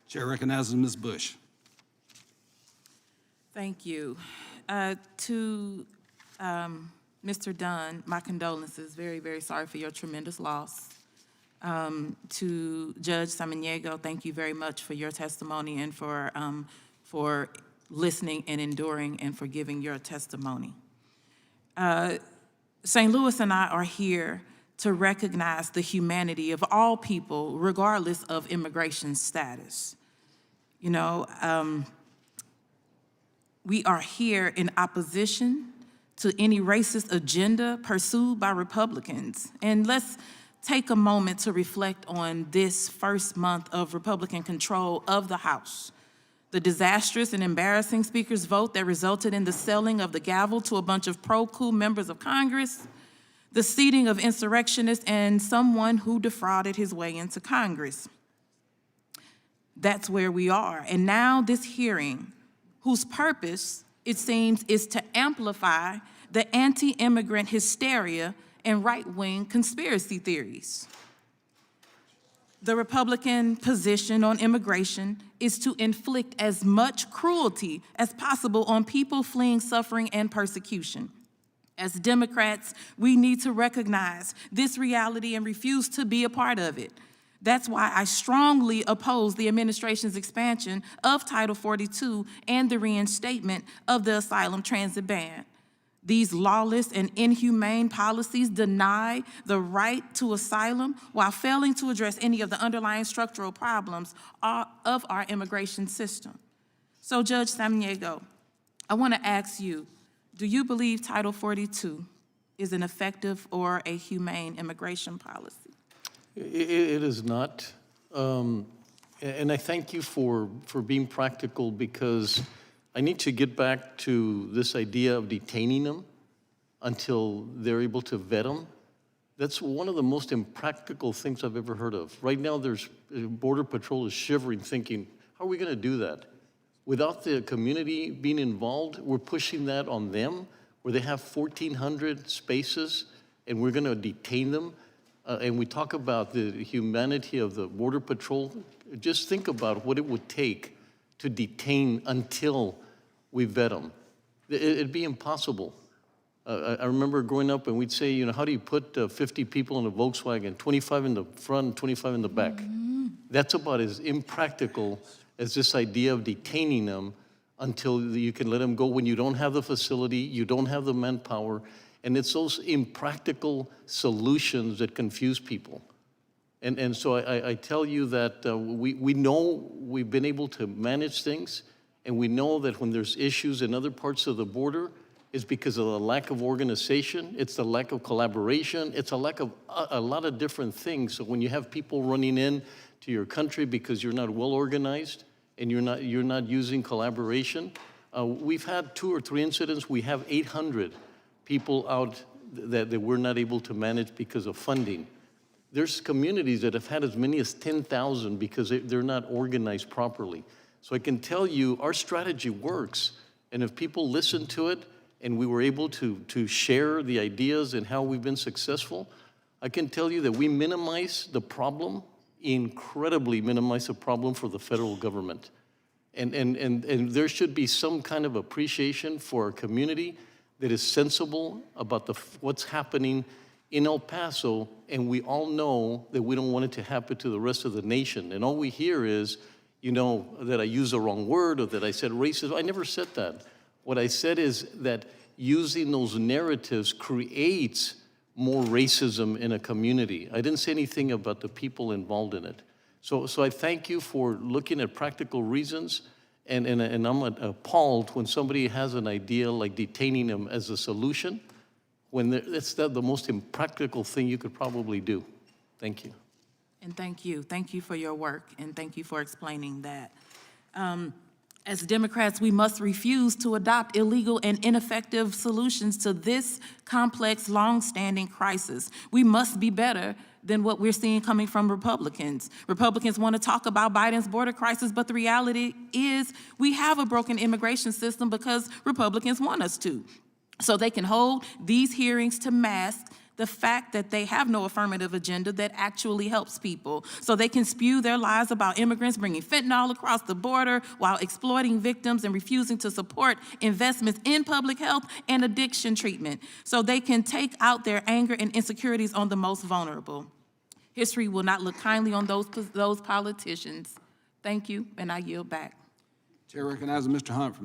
Chair recognizes Ms. Bush. Thank you. To Mr. Dunn, my condolences. Very, very sorry for your tremendous loss. To Judge Samaniego, thank you very much for your testimony and for listening and enduring and for giving your testimony. St. Louis and I are here to recognize the humanity of all people, regardless of immigration status. You know, we are here in opposition to any racist agenda pursued by Republicans. And let's take a moment to reflect on this first month of Republican control of the House. The disastrous and embarrassing speaker's vote that resulted in the selling of the gavel to a bunch of pro-coup members of Congress, the seating of insurrectionists, and someone who defrauded his way into Congress. That's where we are. And now this hearing, whose purpose, it seems, is to amplify the anti-immigrant hysteria and right-wing conspiracy theories. The Republican position on immigration is to inflict as much cruelty as possible on people fleeing suffering and persecution. As Democrats, we need to recognize this reality and refuse to be a part of it. That's why I strongly oppose the administration's expansion of Title 42 and the reinstatement of the asylum transit ban. These lawless and inhumane policies deny the right to asylum while failing to address any of the underlying structural problems of our immigration system. So, Judge Samaniego, I want to ask you, do you believe Title 42 is an effective or a humane immigration policy? It is not. And I thank you for being practical, because I need to get back to this idea of detaining them until they're able to vet them. That's one of the most impractical things I've ever heard of. Right now, Border Patrol is shivering, thinking, how are we going to do that? Without the community being involved, we're pushing that on them, where they have 1,400 spaces, and we're going to detain them. And we talk about the humanity of the Border Patrol. Just think about what it would take to detain until we vet them. It'd be impossible. I remember growing up and we'd say, you know, how do you put 50 people in a Volkswagen, 25 in the front, 25 in the back? Mm-hmm. That's about as impractical as this idea of detaining them until you can let them go when you don't have the facility, you don't have the manpower, and it's those impractical solutions that confuse people. And so I tell you that we know we've been able to manage things, and we know that when there's issues in other parts of the border, it's because of the lack of organization, it's the lack of collaboration, it's a lack of a lot of different things. So when you have people running in to your country because you're not well organized and you're not using collaboration, we've had 2 or 3 incidents. We have 800 people out that we're not able to manage because of funding. There's communities that have had as many as 10,000 because they're not organized properly. So I can tell you our strategy works, and if people listen to it and we were able to share the ideas and how we've been successful, I can tell you that we minimize the problem, incredibly minimize the problem for the federal government. And there should be some kind of appreciation for our community that is sensible about what's happening in El Paso, and we all know that we don't want it to happen to the rest of the nation. And all we hear is, you know, that I used the wrong word or that I said racist. I never said that. What I said is that using those narratives creates more racism in a community. I didn't say anything about the people involved in it. So I thank you for looking at practical reasons, and I'm appalled when somebody has an idea like detaining them as a solution, when that's the most impractical thing you could probably do. Thank you. And thank you. Thank you for your work, and thank you for explaining that. As Democrats, we must refuse to adopt illegal and ineffective solutions to this complex, long-standing crisis. We must be better than what we're seeing coming from Republicans. Republicans want to talk about Biden's border crisis, but the reality is we have a broken immigration system because Republicans want us to. So they can hold these hearings to mask the fact that they have no affirmative agenda that actually helps people. So they can spew their lies about immigrants bringing fentanyl across the border while exploiting victims and refusing to support investments in public health and addiction treatment. So they can take out their anger and insecurities on the most vulnerable. History will not look kindly on those politicians. Thank you, and I yield back. Chair recognizes Mr. Hunt from